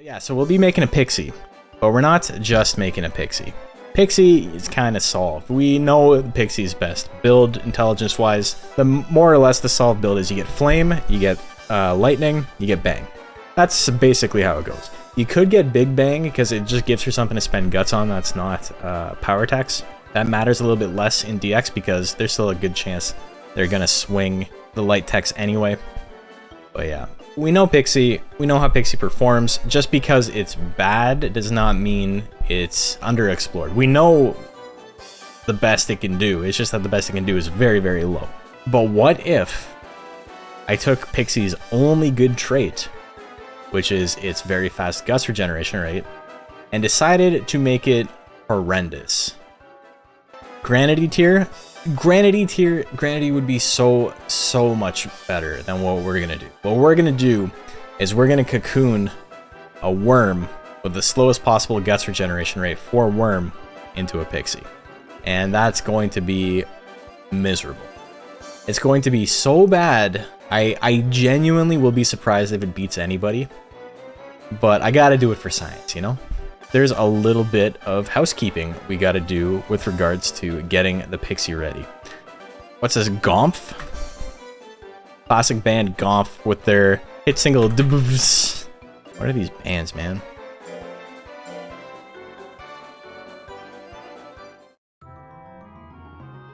Yeah, so we'll be making a Pixie, but we're not just making a Pixie. Pixie is kind of solved. We know the Pixie is best. Build, intelligence-wise, the more or less the solved build is you get Flame, you get Lightning, you get Bang. That's basically how it goes. You could get Big Bang because it just gives her something to spend guts on that's not power attacks. That matters a little bit less in DX because there's still a good chance they're going to swing the light techs anyway. But yeah. We know Pixie, we know how Pixie performs. Just because it's bad does not mean it's underexplored. We know the best it can do, it's just that the best it can do is very, very low. But what if I took Pixie's only good trait, which is its very fast guts regeneration rate, and decided to make it horrendous? Granity tier? Granity would be so much better than what we're gonna do. What we're gonna do is we're gonna cocoon a worm with the slowest possible guts regeneration rate for worm into a Pixie. And that's going to be miserable. It's going to be so bad, I genuinely will be surprised if it beats anybody. But I gotta do it for science, you know? There's a little bit of housekeeping we gotta do with regards to getting the Pixie ready. What's this, Gomph? Classic band Gomph with their hit single. What are these bands, man?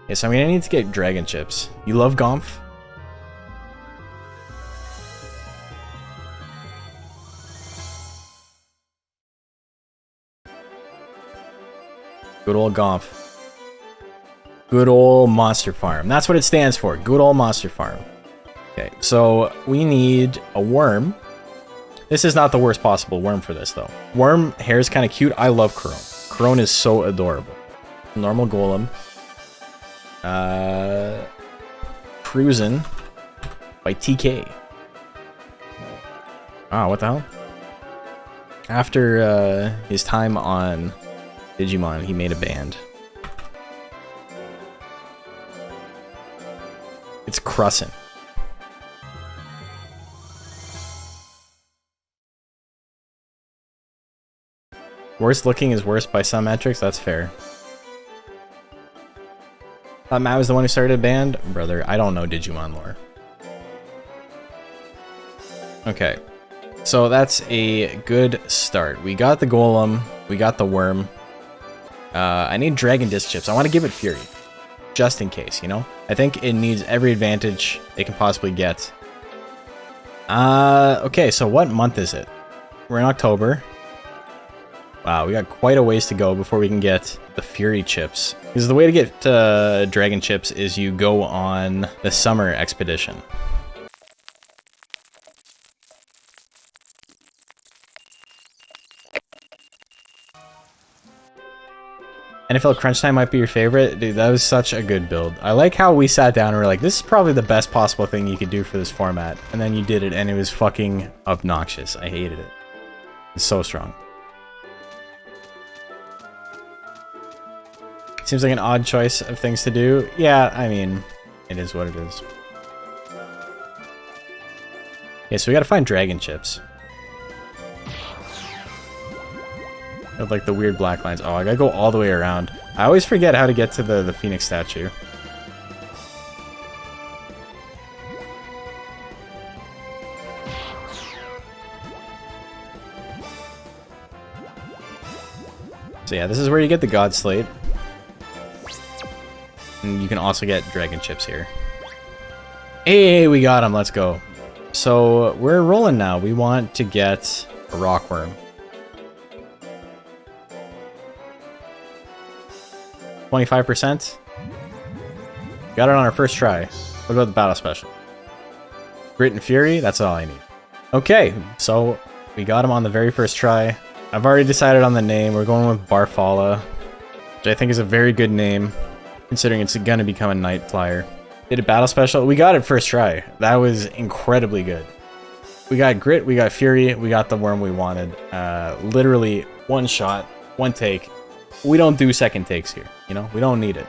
Okay, so I'm gonna need to get Dragon Chips. You love Gomph? Good old Gomph. Good old Monster Farm. That's what it stands for. Good old Monster Farm. Okay, so we need a worm. This is not the worst possible worm for this, though. Worm hair is kind of cute. I love Corone. Corone is so adorable. Normal Golem. Cruisin' by TK. Ah, what the hell? After his time on Digimon, he made a band. It's Crussin'. Worst looking is worst by some metrics, that's fair. Thought Matt was the one who started a band? Brother, I don't know Digimon lore. Okay, so that's a good start. We got the Golem, we got the Worm. I need Dragon Disc Chips. I want to give it Fury. Just in case, you know? I think it needs every advantage it can possibly get. Okay, so what month is it? We're in October. Wow, we got quite a ways to go before we can get the Fury Chips. Because the way to get Dragon Chips is you go on the Summer Expedition. NFL Crunch Time might be your favorite. Dude, that was such a good build. I like how we sat down and were like, this is probably the best possible thing you could do for this format. And then you did it and it was fucking obnoxious. I hated it. It's so strong. Seems like an odd choice of things to do. Yeah, I mean, it is what it is. Okay, so we gotta find Dragon Chips. With like the weird black lines. Oh, I gotta go all the way around. I always forget how to get to the Phoenix statue. So yeah, this is where you get the God Slate. And you can also get Dragon Chips here. Hey, we got him. Let's go. So we're rolling now. We want to get a Rockworm. 25%. Got it on our first try. What about the battle special? Grit and Fury, that's all I need. Okay, so we got him on the very first try. I've already decided on the name. We're going with Barfalla, which I think is a very good name, considering it's gonna become a Night Flyer. Did a battle special. We got it first try. That was incredibly good. We got Grit, we got Fury, we got the worm we wanted. Literally one shot, one take. We don't do second takes here, you know? We don't need it.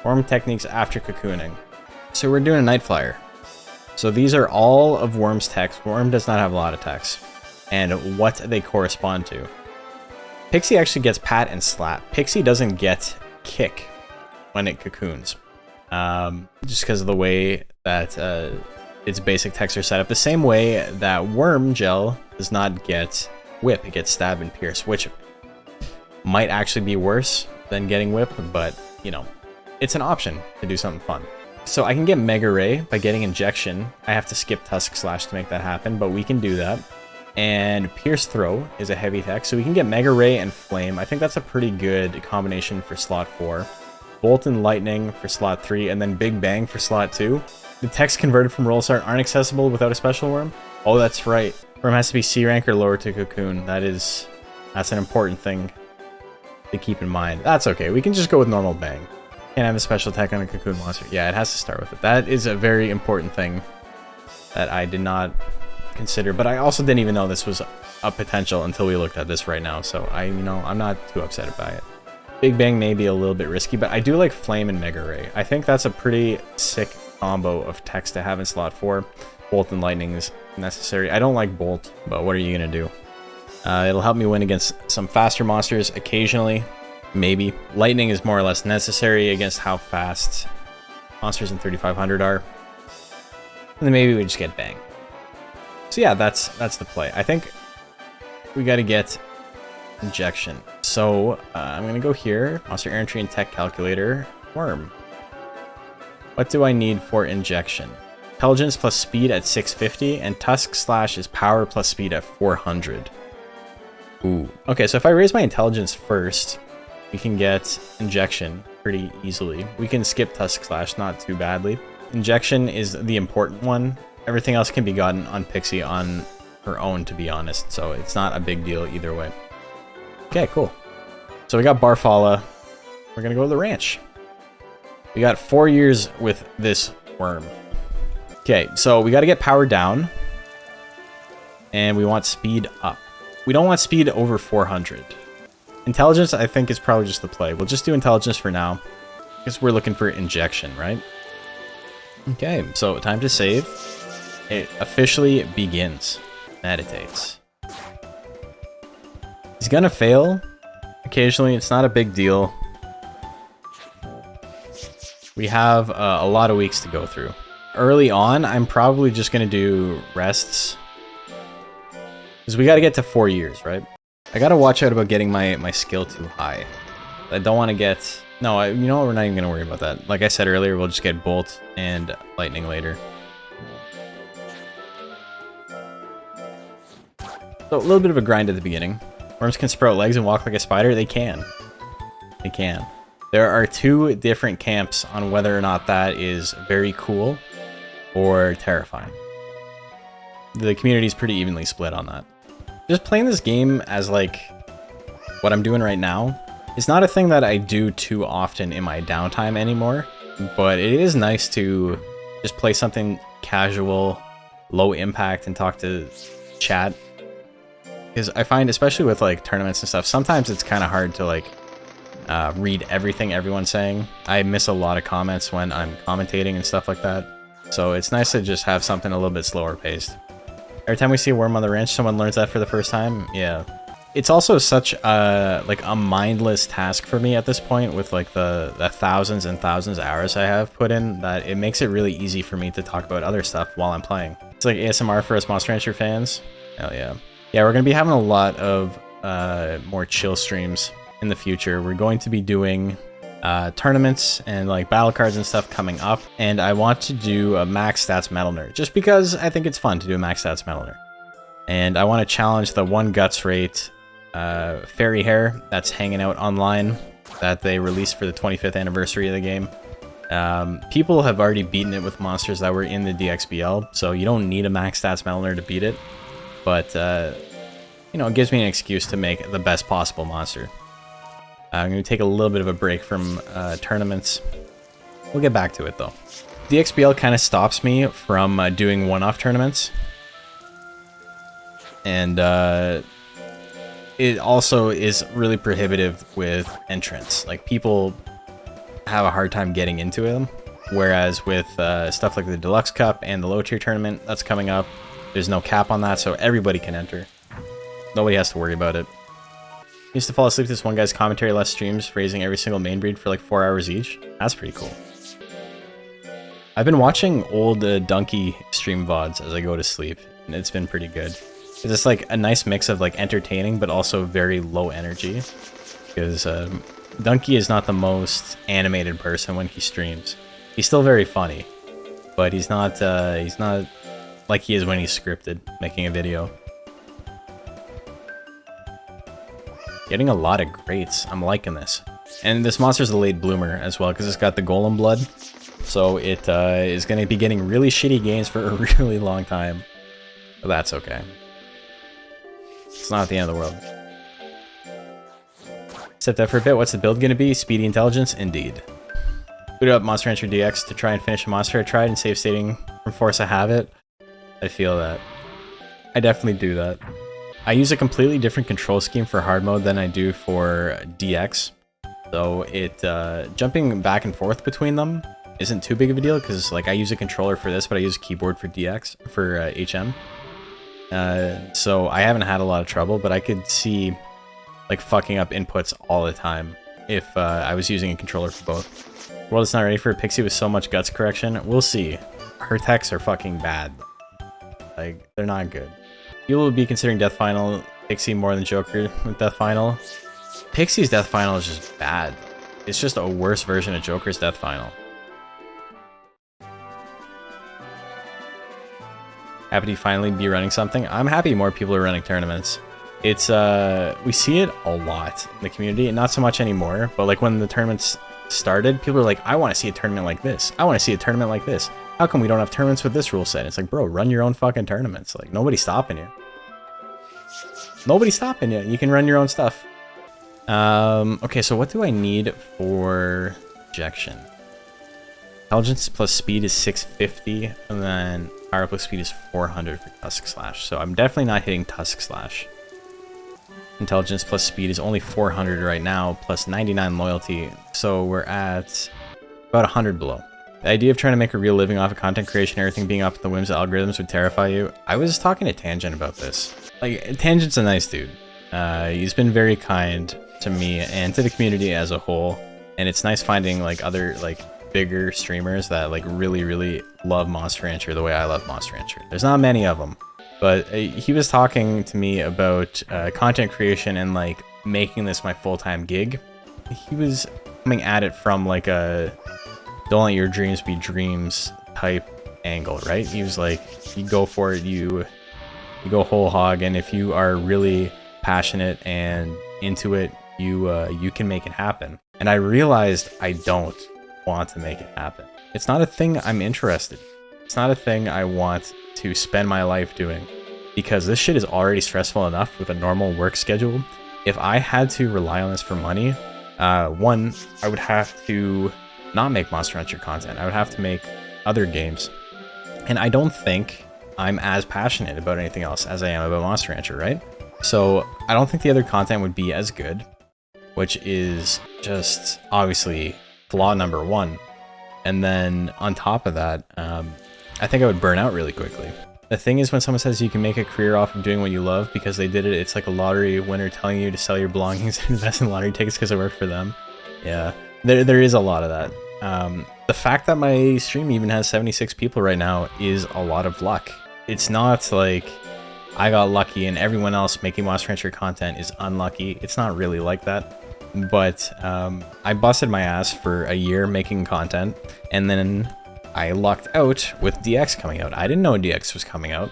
Worm techniques after cocooning. So we're doing a Night Flyer. So these are all of Worm's techs. Worm does not have a lot of techs. and what they correspond to. Pixie actually gets pat and slap. Pixie doesn't get kick when it cocoons, just because of the way that its basic texts are set up. The same way that worm gel does not get whip, it gets stab and pierce, which might actually be worse than getting whip, but you know, it's an option to do something fun. So I can get Mega Ray by getting injection. I have to skip Tusk Slash to make that happen, but we can do that. And Pierce Throw is a heavy tech, so we can get Mega Ray and Flame. I think that's a pretty good combination for slot 4. Bolt and Lightning for slot 3, and then Big Bang for slot 2. The techs converted from Roll Start aren't accessible without a special worm. Oh, that's right. Worm has to be C rank or lower to cocoon. That's an important thing to keep in mind. That's okay. We can just go with normal Bang. Can't have a special attack on a cocoon monster. Yeah, it has to start with it. That is a very important thing that I did not consider, but I also didn't even know this was a potential until we looked at this right now. So I'm not too upset by it. Big Bang may be a little bit risky, but I do like Flame and Mega Ray. I think that's a pretty sick combo of techs to have in slot 4. Bolt and Lightning is necessary. I don't like Bolt, but what are you gonna do? It'll help me win against some faster monsters occasionally. Maybe. Lightning is more or less necessary against how fast monsters in 3500 are. And then maybe we just get Bang. So yeah, that's the play. I think we gotta get injection. So I'm gonna go here, monster entry and tech calculator, worm. What do I need for injection? Intelligence plus speed at 650, and Tusk Slash is power plus speed at 400. Ooh. Okay, so if I raise my intelligence first, we can get injection pretty easily. We can skip Tusk Slash not too badly. Injection is the important one. Everything else can be gotten on Pixie on her own, to be honest, so it's not a big deal either way. Okay, cool. So we got Barfalla. We're gonna go to the ranch. We got 4 years with this worm. Okay, so we gotta get power down, and we want speed up. We don't want speed over 400. Intelligence, I think, is probably just the play. We'll just do intelligence for now, because we're looking for injection, right? Okay, so time to save. It officially begins. Meditates. He's gonna fail occasionally. It's not a big deal. We have a lot of weeks to go through. Early on, I'm probably just gonna do rests, because we gotta get to 4 years, right? I gotta watch out about getting my skill too high. I don't want to get... No, you know what? We're not even gonna worry about that. Like I said earlier, we'll just get Bolt and Lightning later. So a little bit of a grind at the beginning. Worms can sprout legs and walk like a spider. They can. They can. There are 2 different camps on whether or not that is very cool or terrifying. The community is pretty evenly split on that. Just playing this game as like what I'm doing right now is not a thing that I do too often in my downtime anymore, but it is nice to just play something casual, low impact, and talk to chat. Because I find, especially with like tournaments and stuff, sometimes it's kind of hard to like read everything everyone's saying. I miss a lot of comments when I'm commentating and stuff like that. So it's nice to just have something a little bit slower paced. Every time we see a worm on the ranch, someone learns that for the first time. Yeah. It's also such a mindless task for me at this point, with like the thousands and thousands of hours I have put in, that it makes it really easy for me to talk about other stuff while I'm playing. It's like ASMR for us Monster Rancher fans. Hell yeah. Yeah, we're going to be having a lot of more chill streams in the future. We're going to be doing tournaments and like battle cards and stuff coming up, and I want to do a max stats metal nerd, just because I think it's fun to do a max stats metal nerd. And I want to challenge the 1 guts rate fairy hair that's hanging out online that they released for the 25th anniversary of the game. People have already beaten it with monsters that were in the DXBL, so you don't need a max stats metal nerd to beat it. But, you know, it gives me an excuse to make the best possible monster. I'm going to take a little bit of a break from tournaments. We'll get back to it, though. DXBL kind of stops me from doing one-off tournaments. And it also is really prohibitive with entrants. Like, people have a hard time getting into them. Whereas with stuff like the Deluxe Cup and the low-tier tournament that's coming up, there's no cap on that, so everybody can enter. Nobody has to worry about it. Used to fall asleep to this one guy's commentary less streams, raising every single main breed for like 4 hours each. That's pretty cool. I've been watching old Donkey stream VODs as I go to sleep, and it's been pretty good. It's like a nice mix of like entertaining, but also very low energy. Because Donkey is not the most animated person when he streams. He's still very funny, but he's not like he is when he's scripted, making a video. Getting a lot of greats. I'm liking this. And this monster's a late bloomer as well, because it's got the golem blood. So it is going to be getting really shitty games for a really long time. But that's okay. It's not the end of the world. Set that for a bit. What's the build going to be? Speedy intelligence? Indeed. Booted up Monster Rancher DX to try and finish a monster I tried and save stating from Force I Have It. I feel that. I definitely do that. I use a completely different control scheme for hard mode than I do for DX. So it jumping back and forth between them isn't too big of a deal, because like I use a controller for this, but I use a keyboard for DX, for HM. So I haven't had a lot of trouble, but I could see like fucking up inputs all the time if I was using a controller for both. World is not ready for a Pixie with so much guts correction. We'll see. Her techs are fucking bad. Like, they're not good. People will be considering Death Final Pixie more than Joker with Death Final. Pixie's Death Final is just bad. It's just a worse version of Joker's Death Final. Happy to finally be running something. I'm happy more people are running tournaments. It's we see it a lot in the community, and not so much anymore, but like when the tournaments started, people are like, I want to see a tournament like this. I want to see a tournament like this. How come we don't have tournaments with this rule set? It's like, bro, run your own fucking tournaments. Like, nobody's stopping you. Nobody's stopping you. You can run your own stuff. Okay, so what do I need for ejection? Intelligence plus speed is 650, and then power plus speed is 400 for Tusk Slash. So I'm definitely not hitting Tusk Slash. Intelligence plus speed is only 400 right now, plus 99 loyalty. So we're at about 100 below. The idea of trying to make a real living off of content creation, everything being up to the whims of algorithms would terrify you. I was talking to Tangent about this. Like, Tangent's a nice dude. He's been very kind to me and to the community as a whole. And it's nice finding like other like bigger streamers that like really love Monster Rancher the way I love Monster Rancher. There's not many of them, but he was talking to me about content creation and like making this my full-time gig. He was coming at it from like a don't let your dreams be dreams type angle, right? He was like, you go for it, you go whole hog, and if you are really passionate and into it, you can make it happen. And I realized I don't want to make it happen. It's not a thing I'm interested in. It's not a thing I want to spend my life doing, because this shit is already stressful enough with a normal work schedule. If I had to rely on this for money, one, I would have to not make Monster Hunter content. I would have to make other games. And I don't think I'm as passionate about anything else as I am about Monster Rancher, right? So I don't think the other content would be as good, which is just obviously flaw number one. And then on top of that, I think I would burn out really quickly. The thing is, when someone says you can make a career off of doing what you love because they did it, it's like a lottery winner telling you to sell your belongings and invest in lottery tickets because it worked for them. Yeah, there is a lot of that. The fact that my stream even has 76 people right now is a lot of luck. It's not like I got lucky and everyone else making Monster Rancher content is unlucky. It's not really like that. But I busted my ass for a year making content, and then I lucked out with DX coming out. I didn't know DX was coming out.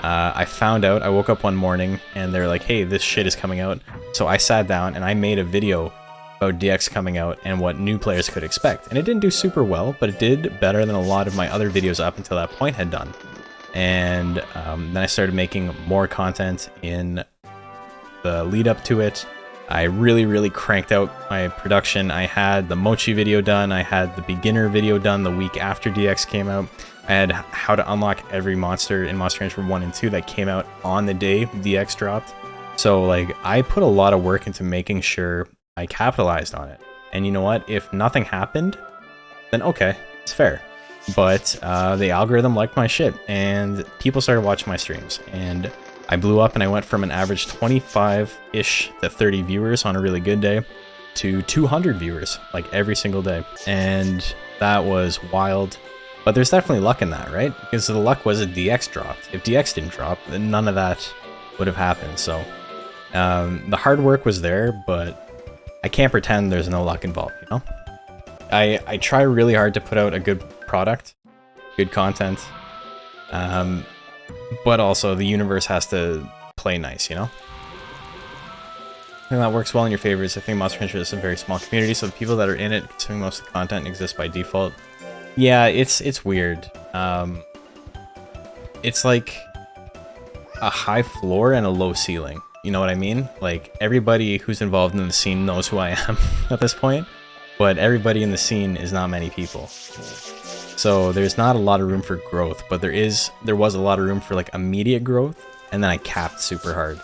I found out, I woke up one morning and they're like, hey, this shit is coming out. So I sat down and I made a video about DX coming out and what new players could expect. And it didn't do super well, but it did better than a lot of my other videos up until that point had done. And then I started making more content in the lead up to it. I really cranked out my production. I had the Mochi video done. I had the beginner video done the week after DX came out. I had how to unlock every monster in Monster Rancher 1 and 2 that came out on the day DX dropped. So like, I put a lot of work into making sure I capitalized on it. And you know what? If nothing happened, then okay, it's fair. But the algorithm liked my shit and people started watching my streams. And I blew up and I went from an average 25-ish to 30 viewers on a really good day to 200 viewers like every single day. And that was wild. But there's definitely luck in that, right? Because the luck was a DX dropped. If DX didn't drop, then none of that would have happened. So the hard work was there, but I can't pretend there's no luck involved, you know? I try really hard to put out a good product, good content, but also the universe has to play nice, you know? I think that works well in your favor is I think Monster Hunter is a very small community, so the people that are in it consuming most of the content exist by default. Yeah, it's weird. It's like a high floor and a low ceiling. You know what I mean? Like, everybody who's involved in the scene knows who I am at this point, but everybody in the scene is not many people. So there's not a lot of room for growth, but there was a lot of room for like immediate growth, and then I capped super hard.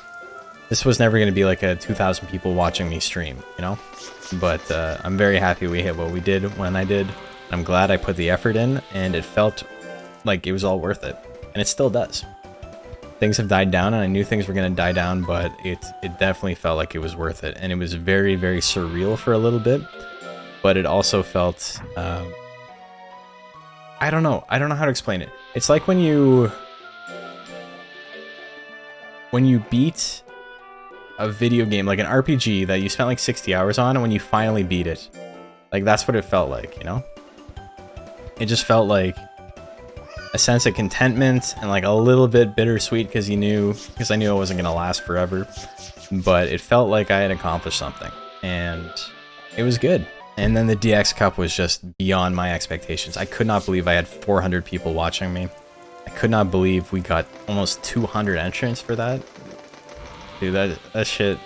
This was never going to be like a 2,000 people watching me stream, you know? But I'm very happy we hit what we did when I did. I'm glad I put the effort in, and it felt like it was all worth it. And it still does. Things have died down, and I knew things were going to die down, but it definitely felt like it was worth it. And it was very, very surreal for a little bit, but it also felt... I don't know how to explain it. It's like when you beat a video game, like an RPG that you spent like 60 hours on, and when you finally beat it, like that's what it felt like, you know? It just felt like a sense of contentment and like a little bit bittersweet because I knew it wasn't gonna last forever, but it felt like I had accomplished something, and it was good. And then the DX Cup was just beyond my expectations. I could not believe I had 400 people watching me. I could not believe we got almost 200 entrants for that. Dude, that shit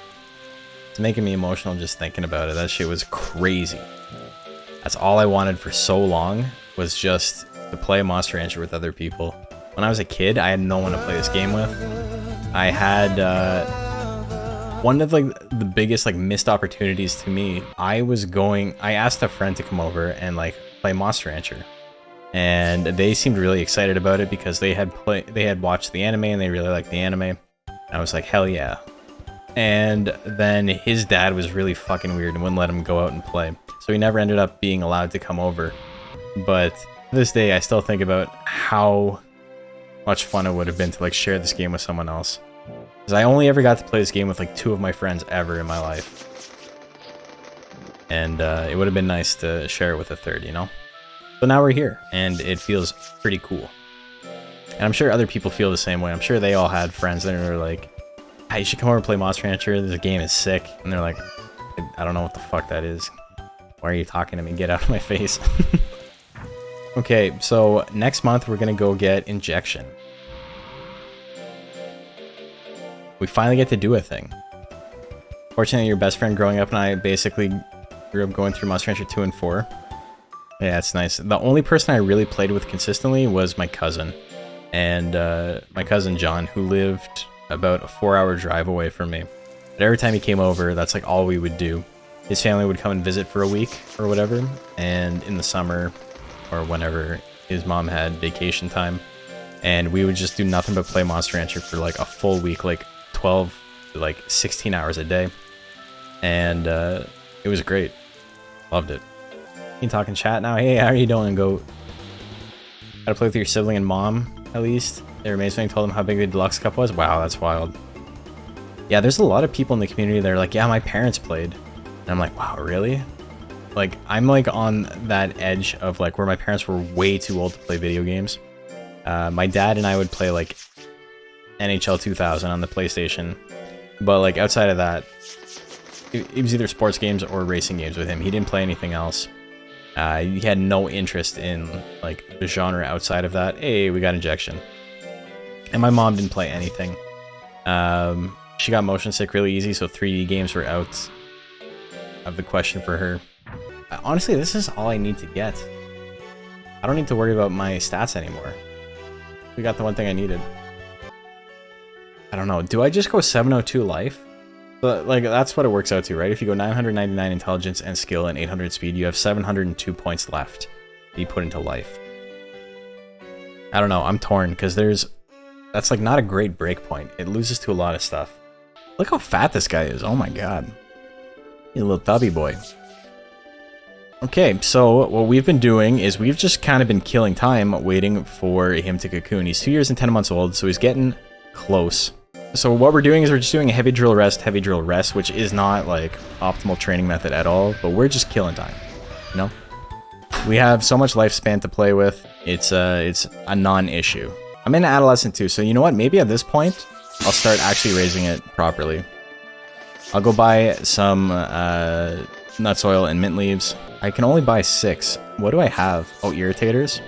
is making me emotional just thinking about it. That shit was crazy. That's all I wanted for so long, was just to play Monster Rancher with other people. When I was a kid, I had no one to play this game with. I had one of like the biggest like missed opportunities to me. I asked a friend to come over and like play Monster Rancher, and they seemed really excited about it because they had watched the anime and they really liked the anime. And I was like, hell yeah. And then his dad was really fucking weird and wouldn't let him go out and play, so he never ended up being allowed to come over. But to this day, I still think about how much fun it would have been to like share this game with someone else. Because I only ever got to play this game with like 2 of my friends ever in my life. And it would have been nice to share it with a third, you know? So now we're here, and it feels pretty cool. And I'm sure other people feel the same way. I'm sure they all had friends that were like, hey, you should come over and play Monster Rancher, this game is sick. And they're like, I don't know what the fuck that is. Why are you talking to me? Get out of my face. Okay, so next month we're gonna go get Injection. We finally get to do a thing. Fortunately, your best friend growing up and I basically grew up going through Monster Rancher 2 and 4. Yeah, it's nice. The only person I really played with consistently was my cousin. And my cousin John, who lived about a 4-hour drive away from me. But every time he came over, that's like all we would do. His family would come and visit for a week or whatever. And in the summer, or whenever his mom had vacation time, and we would just do nothing but play Monster Rancher for like a full week, like 12 to like 16 hours a day. And it was great. Loved it. You can talk in chat now. Hey, how are you doing, Goat? Gotta play with your sibling and mom, at least. They were amazed when I told them how big the Deluxe Cup was. Wow, that's wild. Yeah, there's a lot of people in the community that are like, yeah, my parents played. And I'm like, wow, really? Like, I'm like on that edge of like where my parents were way too old to play video games. My dad and I would play like NHL 2000 on the PlayStation, but like outside of that, it was either sports games or racing games with him. He didn't play anything else. He had no interest in like the genre outside of that. Hey, we got Injection. And my mom didn't play anything. She got motion sick really easy, so 3D games were out of the question for her. Honestly, this is all I need to get. I don't need to worry about my stats anymore. We got the one thing I needed. I don't know. Do I just go 702 life? But like, that's what it works out to, right? If you go 999 intelligence and skill and 800 speed, you have 702 points left that you put into life. I don't know. I'm torn because there's that's like not a great break point. It loses to a lot of stuff. Look how fat this guy is. Oh my god. He's a little tubby boy. Okay, so what we've been doing is we've just kind of been killing time waiting for him to cocoon. He's 2 years and 10 months old, so he's getting close. So what we're doing is we're just doing a heavy drill rest, which is not like optimal training method at all, but we're just killing time, you know? We have so much lifespan to play with. It's a non-issue. I'm in adolescent too, so you know what? Maybe at this point, I'll start actually raising it properly. I'll go buy some nuts oil and mint leaves. I can only buy 6. What do I have? Oh, irritators?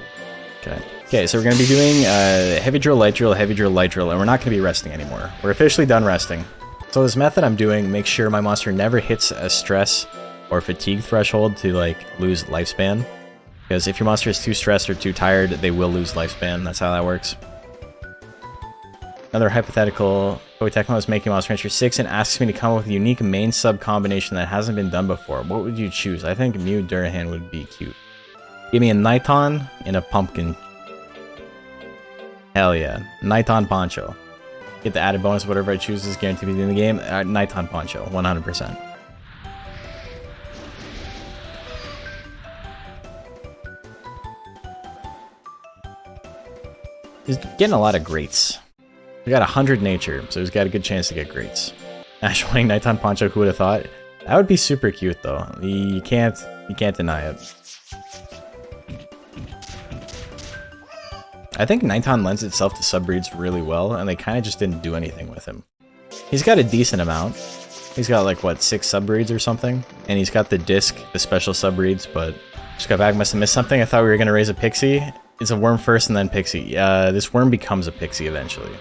Okay. Okay, so we're going to be doing heavy drill, light drill, heavy drill, light drill, and we're not going to be resting anymore. We're officially done resting. So this method I'm doing makes sure my monster never hits a stress or fatigue threshold to like lose lifespan. Because if your monster is too stressed or too tired, they will lose lifespan. That's how that works. Another hypothetical, Techno is making Monster Rancher 6 and asks me to come up with a unique main sub combination that hasn't been done before. What would you choose? I think Mew Durahan would be cute. Give me a Nighton and a pumpkin. Hell yeah. Nighton Poncho. Get the added bonus, whatever I choose is guaranteed to be in the game. Nighton Poncho, 100%. He's getting a lot of greats. We got 100 nature, so he's got a good chance to get greats. Ash winning Nighton Poncho, who would have thought? That would be super cute though. You can't deny it. I think Nighton lends itself to subbreeds really well, and they kind of just didn't do anything with him. He's got a decent amount. He's got like what, 6 subbreeds or something? And he's got the disc, the special subbreeds, but just got back, must have missed something. I thought we were gonna raise a pixie. It's a worm first and then pixie. This worm becomes a pixie eventually.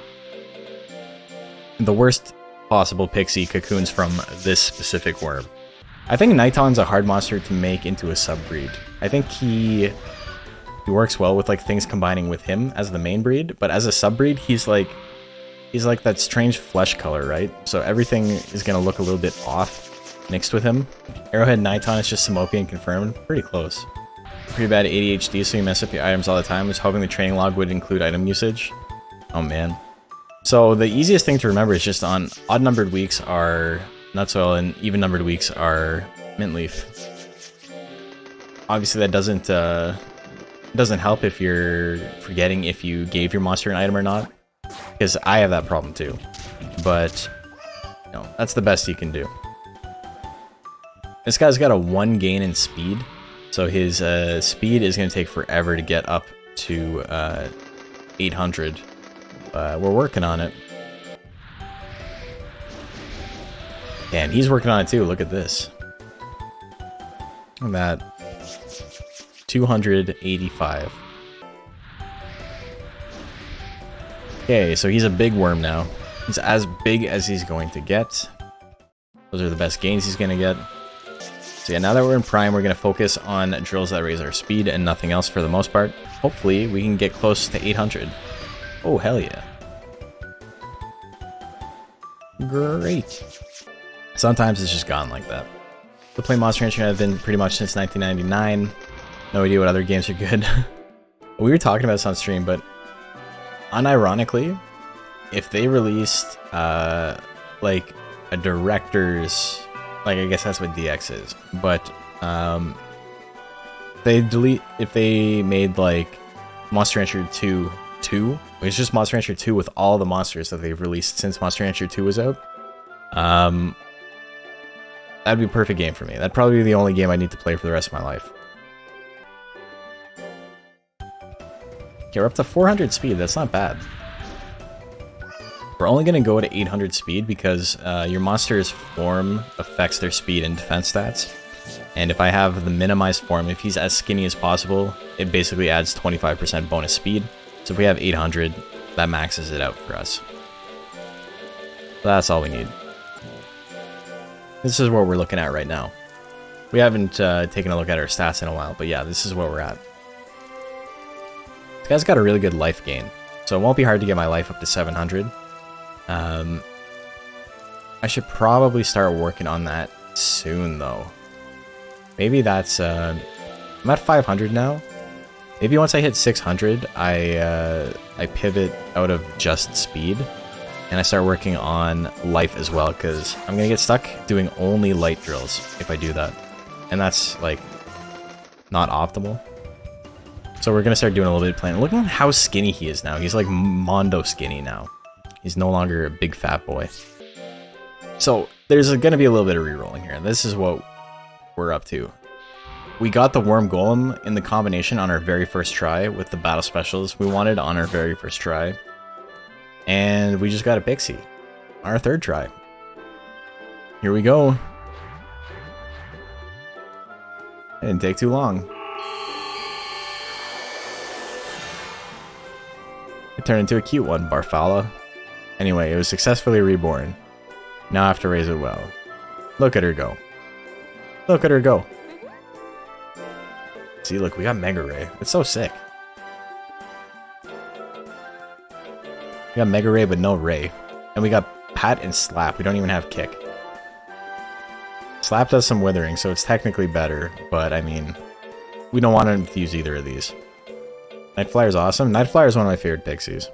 The worst possible pixie cocoons from this specific worm. I think Nighton's a hard monster to make into a subbreed. I think he works well with like things combining with him as the main breed, but as a subbreed, he's like that strange flesh color, right? So everything is gonna look a little bit off mixed with him. Arrowhead Nighton is just Samopian confirmed. Pretty close. Pretty bad ADHD, so you mess up your items all the time. Was hoping the training log would include item usage. Oh man. So the easiest thing to remember is just on odd-numbered weeks are nuts oil and even-numbered weeks are mint leaf. Obviously that doesn't help if you're forgetting if you gave your monster an item or not, because I have that problem too. But you know, that's the best you can do. This guy's got a 1 gain in speed, so his speed is going to take forever to get up to 800. We're working on it. And he's working on it too. Look at this. Look at that. 285. Okay, so he's a big worm now. He's as big as he's going to get. Those are the best gains he's going to get. So yeah, now that we're in Prime, we're going to focus on drills that raise our speed and nothing else for the most part. Hopefully, we can get close to 800. Oh, hell yeah. Great. Sometimes it's just gone like that. The play Monster Rancher have been pretty much since 1999. No idea what other games are good. We were talking about this on stream, but unironically, if they released like a director's, like I guess that's what DX is, but if they made like Monster Rancher 2, it's just Monster Rancher 2 with all the monsters that they've released since Monster Rancher 2 was out. That'd be a perfect game for me. That'd probably be the only game I need to play for the rest of my life. Okay, we're up to 400 speed. That's not bad. We're only going to go to 800 speed because your monster's form affects their speed and defense stats. And if I have the minimized form, if he's as skinny as possible, it basically adds 25% bonus speed. So if we have 800, that maxes it out for us. So that's all we need. This is what we're looking at right now. We haven't taken a look at our stats in a while, but yeah, this is where we're at. This guy's got a really good life gain, so it won't be hard to get my life up to 700. I should probably start working on that soon, though. Maybe that's... I'm at 500 now. Maybe once I hit 600, I pivot out of just speed, and I start working on life as well, because I'm gonna get stuck doing only light drills if I do that, and that's like not optimal. So we're gonna start doing a little bit of planning. Look at how skinny he is now. He's like Mondo skinny now. He's no longer a big fat boy. So there's gonna be a little bit of re-rolling here. This is what we're up to. We got the Worm Golem in the combination on our very first try with the battle specials we wanted on our very first try. And we just got a Pixie on our third try. Here we go. It didn't take too long. It turned into a cute one, Barfalla. Anyway, it was successfully reborn. Now I have to raise it well. Look at her go. Look at her go. See, look, we got Mega Ray. It's so sick. We got Mega Ray, but no Ray. And we got Pat and Slap. We don't even have Kick. Slap does some withering, so it's technically better. But, I mean, we don't want to use either of these. Night Flyer's awesome. Night Flyer is one of my favorite pixies.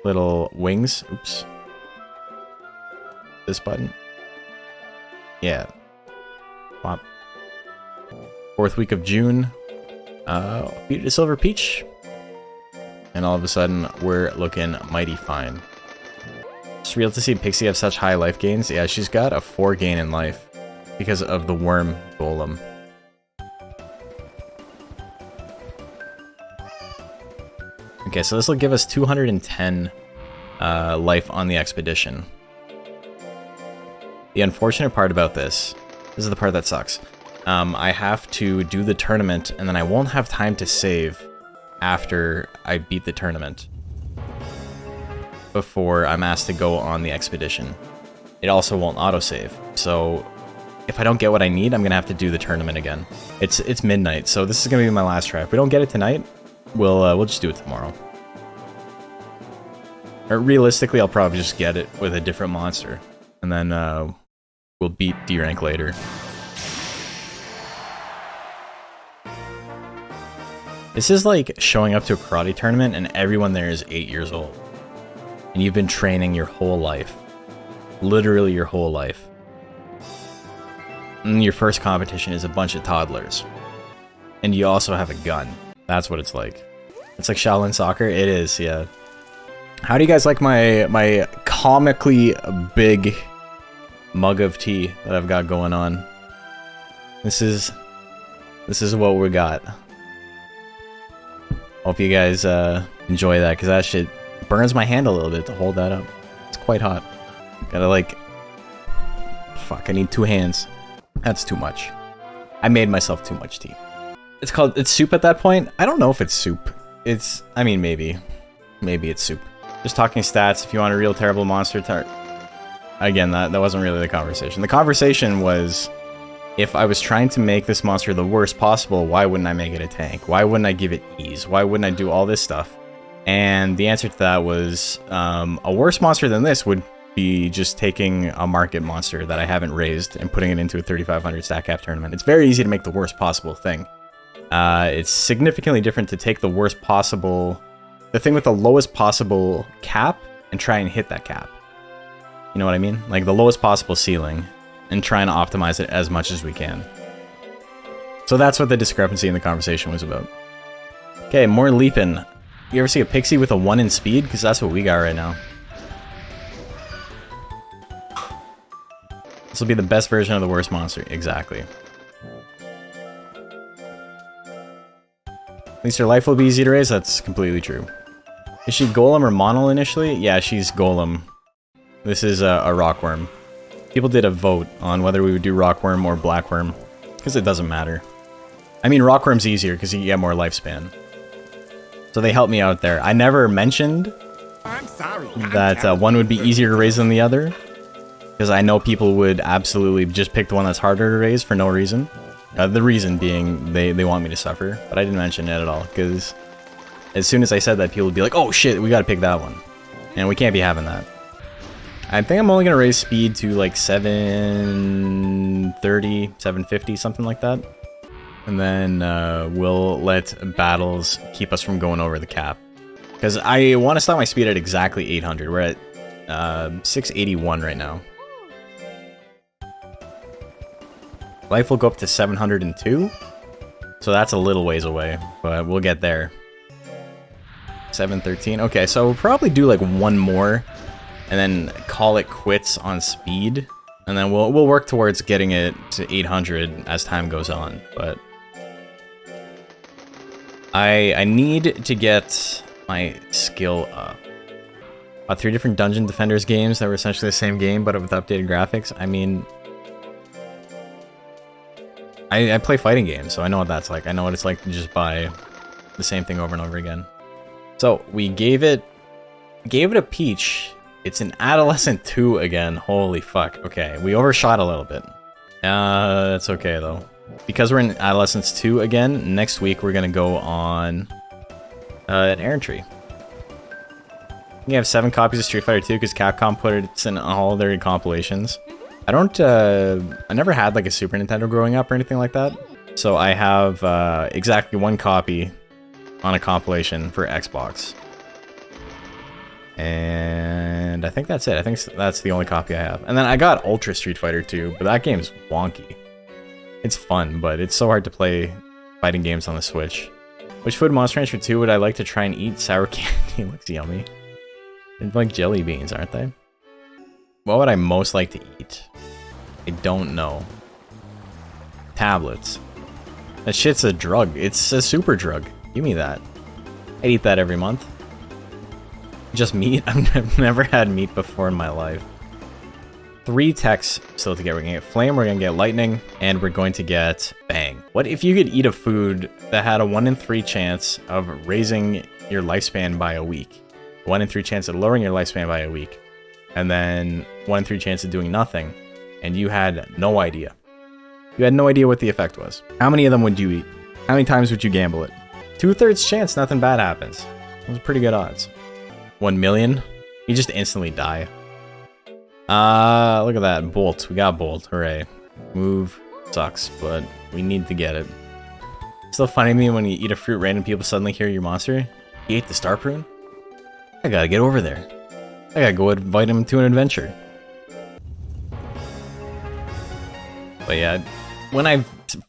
Little wings. Oops. This button. Yeah. Pop. 4th week of June, beat a Silver Peach, and all of a sudden we're looking mighty fine. It's real to see Pixie have such high life gains. Yeah, she's got a 4 gain in life because of the Worm Golem. Okay, so this will give us 210 life on the expedition. The unfortunate part about this is the part that sucks. I have to do the tournament, and then I won't have time to save after I beat the tournament before I'm asked to go on the expedition. It also won't autosave, so if I don't get what I need, I'm gonna have to do the tournament again. It's midnight, so this is gonna be my last try. If we don't get it tonight, we'll just do it tomorrow. Or realistically, I'll probably just get it with a different monster, and then we'll beat D rank later. This is like showing up to a karate tournament and everyone there is 8 years old. And you've been training your whole life. Literally your whole life. And your first competition is a bunch of toddlers. And you also have a gun. That's what it's like. It's like Shaolin soccer? It is, yeah. How do you guys like my comically big mug of tea that I've got going on? This is what we got. Hope you guys enjoy that, because that shit burns my hand a little bit to hold that up. It's quite hot. Gotta like... Fuck, I need 2 hands. That's too much. I made myself too much tea. It's soup at that point? I don't know if it's soup. I mean, maybe. Maybe it's soup. Just talking stats, if you want a real terrible monster again, that wasn't really the conversation. The conversation was... If I was trying to make this monster the worst possible, why wouldn't I make it a tank? Why wouldn't I give it ease? Why wouldn't I do all this stuff? And the answer to that was, a worse monster than this would be just taking a market monster that I haven't raised and putting it into a 3500 stack cap tournament. It's very easy to make the worst possible thing. It's significantly different to take the worst possible... the thing with the lowest possible cap and try and hit that cap. You know what I mean? Like the lowest possible ceiling. And trying to optimize it as much as we can. So that's what the discrepancy in the conversation was about. Okay, more leaping. You ever see a pixie with a 1 in speed? Because that's what we got right now. This will be the best version of the worst monster. Exactly. At least her life will be easy to raise. That's completely true. Is she Golem or Monol initially? Yeah, she's Golem. This is a Rockworm. People did a vote on whether we would do Rockworm or Blackworm, because it doesn't matter. I mean, Rockworm's easier because you get more lifespan. So they helped me out there. I never mentioned that one would be easier to raise than the other, because I know people would absolutely just pick the one that's harder to raise for no reason. The reason being they want me to suffer, but I didn't mention it at all, because as soon as I said that, people would be like, oh shit, we gotta pick that one. And we can't be having that. I think I'm only going to raise speed to like 730, 750, something like that. And then we'll let battles keep us from going over the cap. Because I want to stop my speed at exactly 800. We're at 681 right now. Life will go up to 702. So that's a little ways away, but we'll get there. 713. Okay, so we'll probably do like one more and then call it quits on speed. And then we'll work towards getting it to 800 as time goes on. But I need to get my skill up. 3 different Dungeon Defenders games that were essentially the same game, but with updated graphics. I mean, I play fighting games, so I know what that's like. I know what it's like to just buy the same thing over and over again. So we gave it a peach. It's an Adolescent 2 again. Holy fuck. Okay, we overshot a little bit. That's okay though. Because we're in Adolescence 2 again, next week we're gonna go on an errantry. We have 7 copies of Street Fighter 2 because Capcom put it in all their compilations. I never had like a Super Nintendo growing up or anything like that. So I have exactly 1 copy on a compilation for Xbox. And I think that's it. I think that's the only copy I have. And then I got Ultra Street Fighter 2, but that game's wonky. It's fun, but it's so hard to play fighting games on the Switch. Which food Monster Rancher 2 would I like to try and eat? Sour candy looks yummy. They're like jelly beans, aren't they? What would I most like to eat? I don't know. Tablets. That shit's a drug. It's a super drug. Give me that. I'd eat that every month. Just meat? I've never had meat before in my life. 3 techs still to get. We're gonna get Flame, we're gonna get Lightning, and we're going to get Bang. What if you could eat a food that had a 1 in 3 chance of raising your lifespan by a week? 1 in 3 chance of lowering your lifespan by a week. And then 1 in 3 chance of doing nothing. And you had no idea. You had no idea what the effect was. How many of them would you eat? How many times would you gamble it? 2/3 chance nothing bad happens. Those are pretty good odds. 1 million? You just instantly die. Look at that. Bolt. We got Bolt. Hooray. Move sucks, but we need to get it. Still funny to me when you eat a fruit, random people suddenly hear your monster. You ate the star prune? I gotta get over there. I gotta go invite him to an adventure. But yeah, when I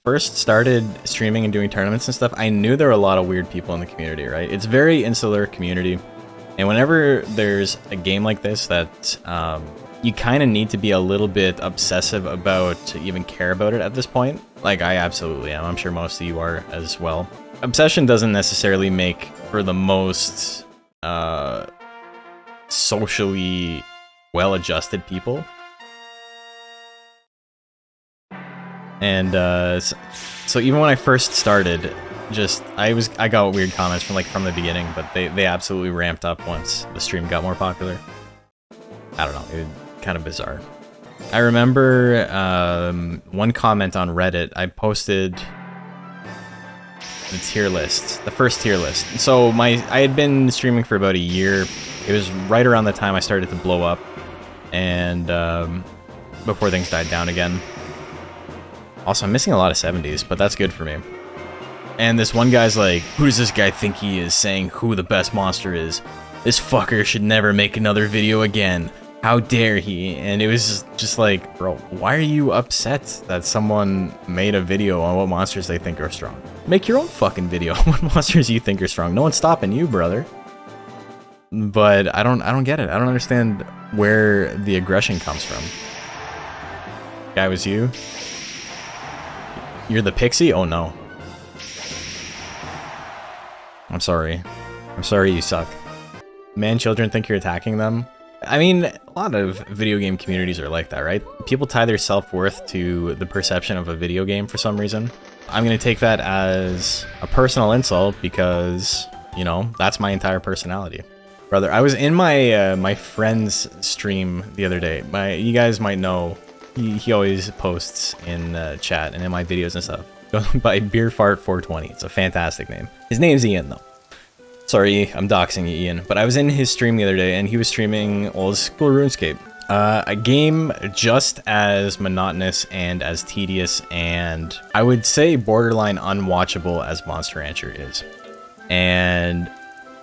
first started streaming and doing tournaments and stuff, I knew there were a lot of weird people in the community, right? It's a very insular community. And whenever there's a game like this that you kind of need to be a little bit obsessive about to even care about it at this point, like I absolutely am. I'm sure most of you are as well. Obsession doesn't necessarily make for the most socially well-adjusted people. And so even when I first started, I got weird comments from the beginning, but they absolutely ramped up once the stream got more popular. I don't know, it was kind of bizarre. I remember one comment on Reddit. I posted the tier list, the first tier list. So I had been streaming for about a year. It was right around the time I started to blow up, and before things died down again. Also, I'm missing a lot of 70s, but that's good for me. And this one guy's like, who does this guy think he is, saying who the best monster is? This fucker should never make another video again. How dare he? And it was just like, bro, why are you upset that someone made a video on what monsters they think are strong? Make your own fucking video on what monsters you think are strong. No one's stopping you, brother. But I don't get it. I don't understand where the aggression comes from. Guy was you? You're the pixie? Oh no. I'm sorry. I'm sorry you suck. Man, children think you're attacking them. I mean, a lot of video game communities are like that, right? People tie their self-worth to the perception of a video game for some reason. I'm gonna take that as a personal insult because, you know, that's my entire personality. Brother, I was in my my friend's stream the other day. You guys might know, he always posts in chat and in my videos and stuff. Go by BeerFart420. It's a fantastic name. His name's Ian, though. Sorry, I'm doxing you, Ian. But I was in his stream the other day, and he was streaming old school RuneScape. A game just as monotonous and as tedious and I would say borderline unwatchable as Monster Rancher is. And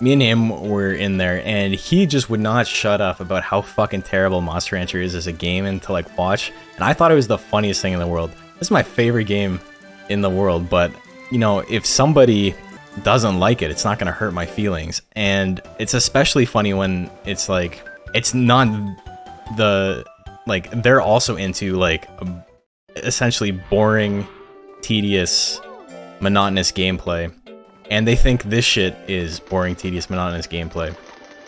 me and him were in there and he just would not shut up about how fucking terrible Monster Rancher is as a game and to like watch. And I thought it was the funniest thing in the world. This is my favorite game in the world, but you know, if somebody doesn't like it, it's not gonna hurt my feelings. And it's especially funny when it's like, it's not the, like, they're also into like essentially boring, tedious, monotonous gameplay. And they think this shit is boring, tedious, monotonous gameplay.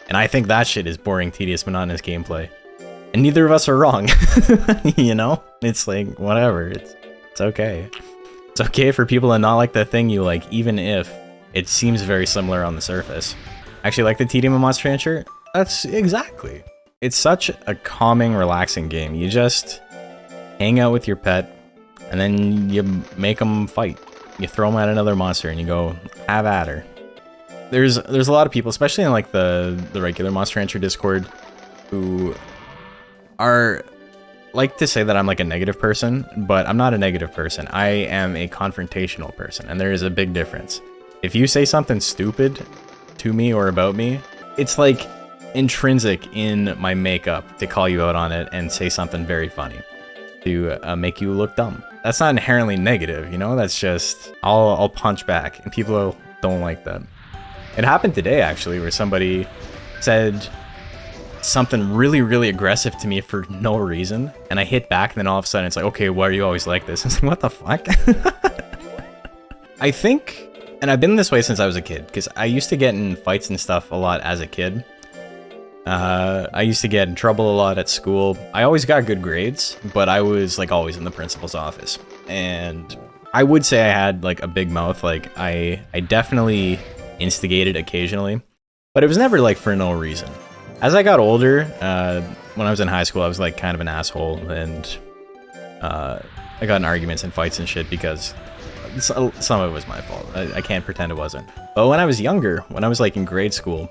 And I think that shit is boring, tedious, monotonous gameplay. And neither of us are wrong, you know? It's like, whatever, it's okay. It's okay for people to not like the thing you like, even if it seems very similar on the surface. Actually, like the tedium of Monster Rancher? That's exactly. It's such a calming, relaxing game. You just hang out with your pet, and then you make them fight. You throw them at another monster, and you go, have at her. There's a lot of people, especially in like the regular Monster Rancher Discord, who are like to say that I'm like a negative person, but I'm not a negative person. I am a confrontational person, and there is a big difference. If you say something stupid to me or about me, it's like intrinsic in my makeup to call you out on it and say something very funny to make you look dumb. That's not inherently negative, you know? That's just, I'll punch back, and people don't like that. It happened today, actually, where somebody said something really, really aggressive to me for no reason, and I hit back, and then all of a sudden it's like, okay, why are you always like this? I was like, what the fuck? I think, and I've been this way since I was a kid, because I used to get in fights and stuff a lot as a kid. I used to get in trouble a lot at school. I always got good grades, but I was like always in the principal's office. And I would say I had like a big mouth. Like I definitely instigated occasionally, but it was never like for no reason. As I got older, when I was in high school, I was like kind of an asshole, and I got in arguments and fights and shit because some of it was my fault. I can't pretend it wasn't. But when I was younger, when I was like in grade school,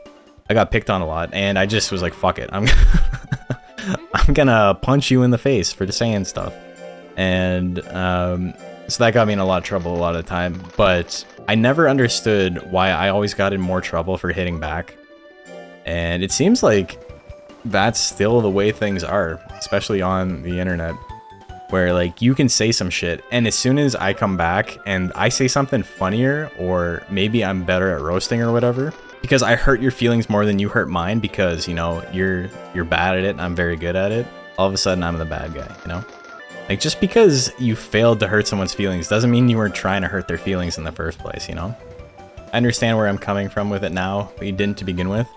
I got picked on a lot, and I just was like, fuck it. I'm gonna punch you in the face for saying stuff. And so that got me in a lot of trouble a lot of the time. But I never understood why I always got in more trouble for hitting back. And it seems like that's still the way things are, especially on the internet, where like you can say some shit, and as soon as I come back and I say something funnier, or maybe I'm better at roasting or whatever, because I hurt your feelings more than you hurt mine, because you know you're bad at it and I'm very good at it, all of a sudden I'm the bad guy, you know? Like, just because you failed to hurt someone's feelings doesn't mean you weren't trying to hurt their feelings in the first place, you know? I understand where I'm coming from with it now, but you didn't to begin with.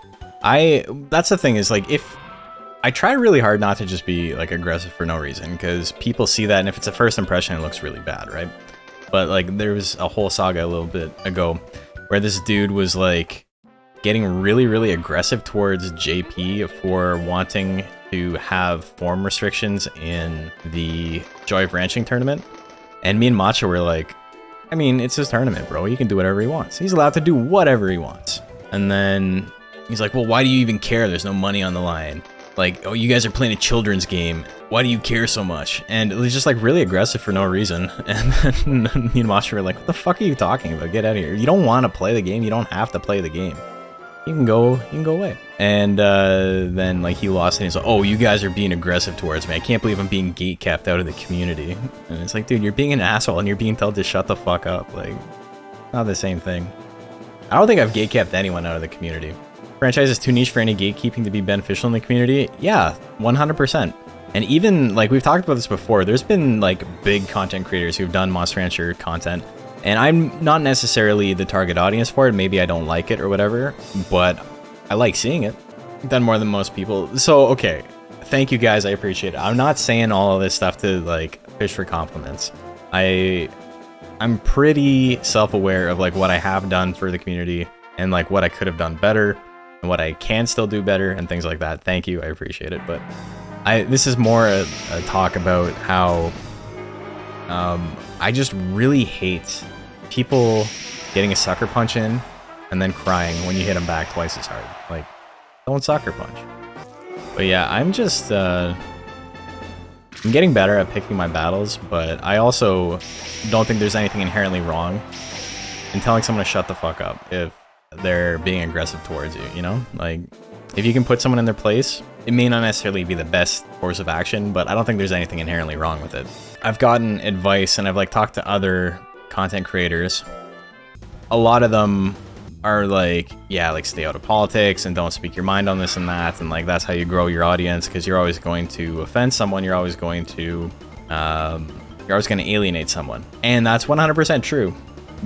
That's the thing, is like, if I try really hard not to just be like aggressive for no reason, because people see that, and if it's a first impression, it looks really bad, right? But like, there was a whole saga a little bit ago where this dude was like getting really, really aggressive towards JP for wanting to have form restrictions in the Joy of Ranching tournament. And me and Macho were like, I mean, it's his tournament, bro. He can do whatever he wants. He's allowed to do whatever he wants. And then he's like, well, why do you even care? There's no money on the line. Like, oh, you guys are playing a children's game. Why do you care so much? And it was just like really aggressive for no reason. And then me and Macho were like, what the fuck are you talking about? Get out of here. You don't want to play the game. You don't have to play the game. You can go away. And then like he lost, and he's like, oh, you guys are being aggressive towards me. I can't believe I'm being gate-capped out of the community. And it's like, dude, you're being an asshole, and you're being told to shut the fuck up. Like, not the same thing. I don't think I've gate-capped anyone out of the community. Franchise is too niche for any gatekeeping to be beneficial in the community. Yeah, 100%. And even like we've talked about this before, there's been like big content creators who've done Monster Rancher content, and I'm not necessarily the target audience for it. Maybe I don't like it or whatever, but I like seeing it. I've done more than most people. So, okay. Thank you guys. I appreciate it. I'm not saying all of this stuff to like fish for compliments. I'm pretty self-aware of like what I have done for the community and like what I could have done better and what I can still do better and things like that. Thank you. I appreciate it. But this is more a talk about how I just really hate people getting a sucker punch in and then crying when you hit them back twice as hard. Like, don't sucker punch. But yeah, I'm just I'm getting better at picking my battles, but I also don't think there's anything inherently wrong in telling someone to shut the fuck up if they're being aggressive towards you, you know? Like, if you can put someone in their place, it may not necessarily be the best course of action, but I don't think there's anything inherently wrong with it. I've gotten advice and I've like talked to other content creators. A lot of them are like, yeah, like stay out of politics and don't speak your mind on this and that, and like that's how you grow your audience, because you're always going to offend someone, you're always going to alienate someone. And that's 100% true,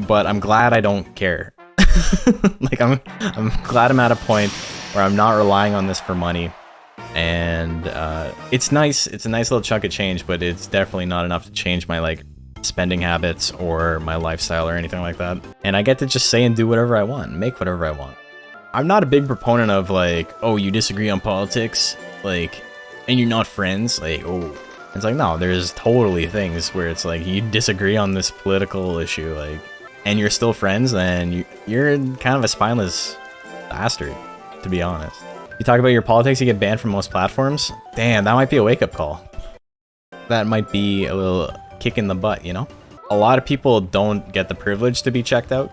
but I'm glad I don't care. Like I'm glad I'm at a point where I'm not relying on this for money, and it's nice, it's a nice little chunk of change, but it's definitely not enough to change my like spending habits or my lifestyle or anything like that. And I get to just say and do whatever I want, make whatever I want. I'm not a big proponent of like, oh, you disagree on politics, like, and you're not friends, like, oh, it's like, no, there's totally things where it's like you disagree on this political issue, like, and you're still friends, then you're kind of a spineless bastard, to be honest. You talk about your politics, you get banned from most platforms. Damn, that might be a wake-up call. That might be a little kick in the butt, you know? A lot of people don't get the privilege to be checked out.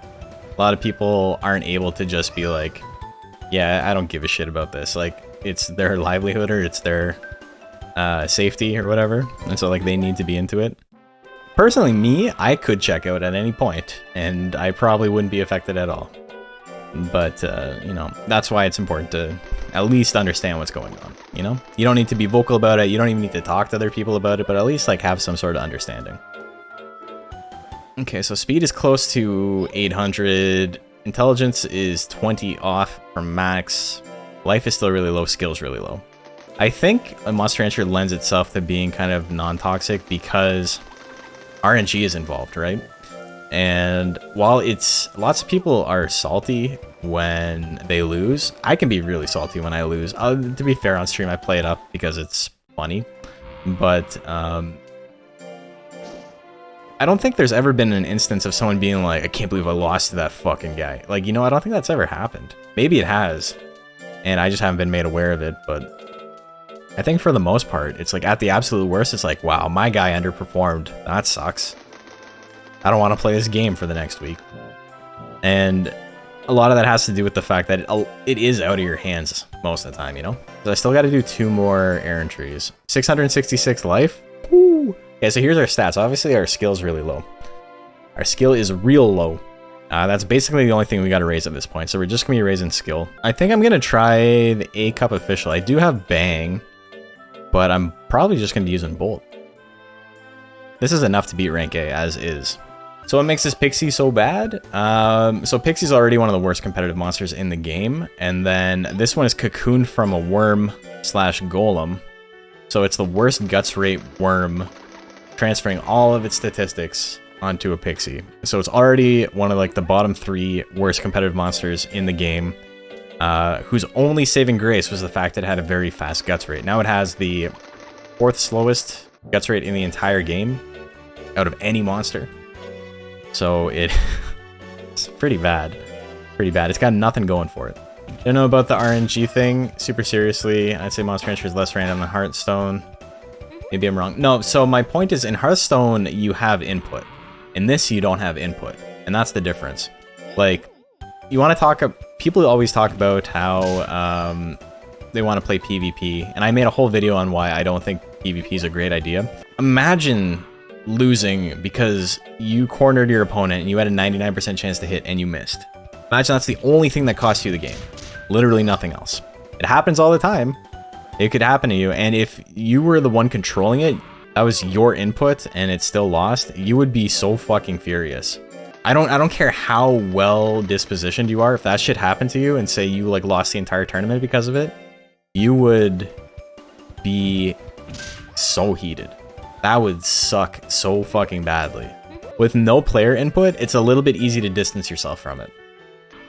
A lot of people aren't able to just be like, yeah, I don't give a shit about this. Like, it's their livelihood or it's their safety or whatever. And so, like, they need to be into it. Personally, me, I could check out at any point, and I probably wouldn't be affected at all. But, you know, that's why it's important to at least understand what's going on, you know? You don't need to be vocal about it, you don't even need to talk to other people about it, but at least, like, have some sort of understanding. Okay, so speed is close to 800, intelligence is 20 off from max, life is still really low, skill's really low. I think a Monster Rancher lends itself to being kind of non-toxic because RNG is involved, right? And while it's, lots of people are salty when they lose, I can be really salty when I lose. To be fair, on stream I play it up because it's funny, but I don't think there's ever been an instance of someone being like, I can't believe I lost to that fucking guy. Like, you know, I don't think that's ever happened. Maybe it has, and I just haven't been made aware of it, but I think for the most part, it's like at the absolute worst, it's like, wow, my guy underperformed. That sucks. I don't want to play this game for the next week. And a lot of that has to do with the fact that it is out of your hands most of the time, you know? So I still got to do 2 more errand trees. 666 life. Woo! Okay, so here's our stats. Obviously, our skill is really low. Our skill is real low. That's basically the only thing we got to raise at this point. So we're just going to be raising skill. I think I'm going to try the A Cup Official. I do have Bang, but I'm probably just going to be using Bolt. This is enough to beat rank A as is. So what makes this Pixie so bad? So Pixie's already one of the worst competitive monsters in the game, and then this one is cocooned from a worm slash golem. So it's the worst guts rate worm, transferring all of its statistics onto a Pixie. So it's already one of like the bottom 3 worst competitive monsters in the game, whose only saving grace was the fact it had a very fast guts rate. Now it has the 4th slowest guts rate in the entire game out of any monster. So it's pretty bad. Pretty bad. It's got nothing going for it. Don't know about the RNG thing. Super seriously, I'd say Monster Rancher is less random than Hearthstone. Maybe I'm wrong. No, so my point is in Hearthstone, you have input. In this, you don't have input. And that's the difference. Like, you want to talk... People always talk about how they want to play PvP. And I made a whole video on why I don't think PvP is a great idea. Imagine losing because you cornered your opponent and you had a 99% chance to hit and you missed. Imagine that's the only thing that cost you the game. Literally nothing else. It happens all the time. It could happen to you, and if you were the one controlling it, that was your input and it's still lost, you would be so fucking furious. I don't care how well dispositioned you are, if that shit happened to you and say you like lost the entire tournament because of it, you would be so heated. That would suck so fucking badly. With no player input, it's a little bit easy to distance yourself from it.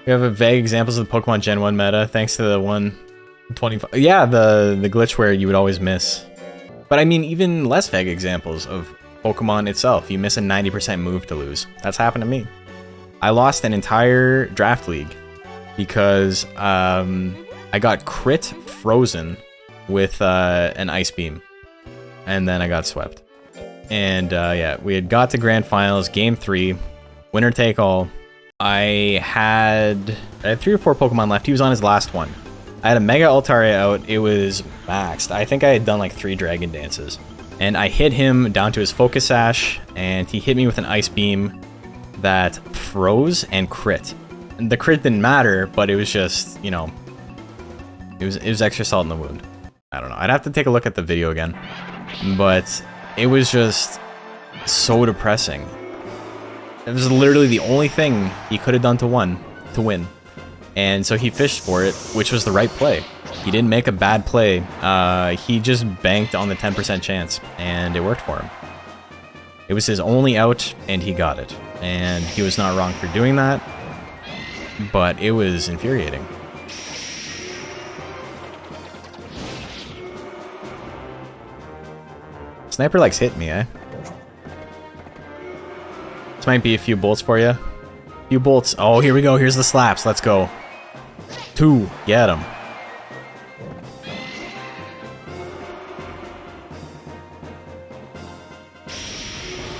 We have a vague examples of the Pokemon Gen 1 meta, thanks to the 125. Yeah, the glitch where you would always miss. But I mean, even less vague examples of Pokemon itself. You miss a 90% move to lose. That's happened to me. I lost an entire draft league because I got crit frozen with an ice beam, and then I got swept. And yeah, we had got to grand finals, game 3, winner take all. I had 3 or 4 Pokemon left. He was on his last one. I had a Mega Altaria out. It was maxed. I think I had done like 3 Dragon Dances. And I hit him down to his Focus Sash, and he hit me with an Ice Beam that froze and crit. And the crit didn't matter, but it was just, you know, it was extra salt in the wound. I don't know. I'd have to take a look at the video again. But it was just so depressing. It was literally the only thing he could have done to win. And so he fished for it, which was the right play. He didn't make a bad play. He just banked on the 10% chance, and it worked for him. It was his only out, and he got it. And he was not wrong for doing that, but it was infuriating. Sniper likes hitting me, eh? This might be a few bolts for you. A few bolts. Oh, here we go. Here's the slaps. Let's go. 2. Get him.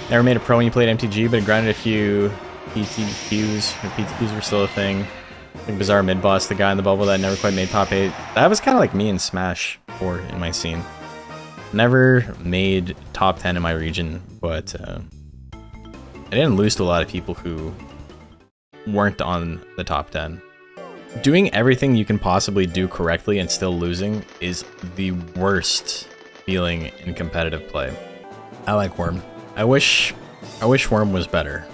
Never made a pro when you played MTG, but grinded a few PTQs. PTQs were still a thing. Like Bizarre Mid-Boss, the guy in the bubble that never quite made top 8. That was kind of like me in Smash 4 in my scene. Never made top 10 in my region, but I didn't lose to a lot of people who weren't on the top 10. Doing everything you can possibly do correctly and still losing is the worst feeling in competitive play. I like Worm. I wish Worm was better.